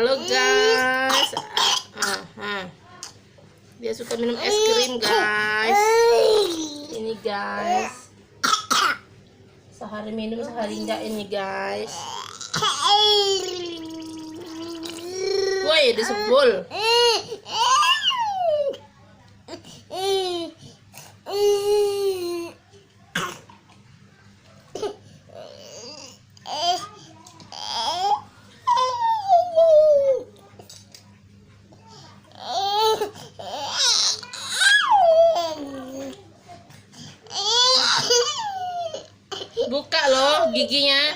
Halo guys. Dia suka minum es krim guys. Ini guys. Sehari minum sehari enggak ini guys. Woi, disebul. Buka loh giginya.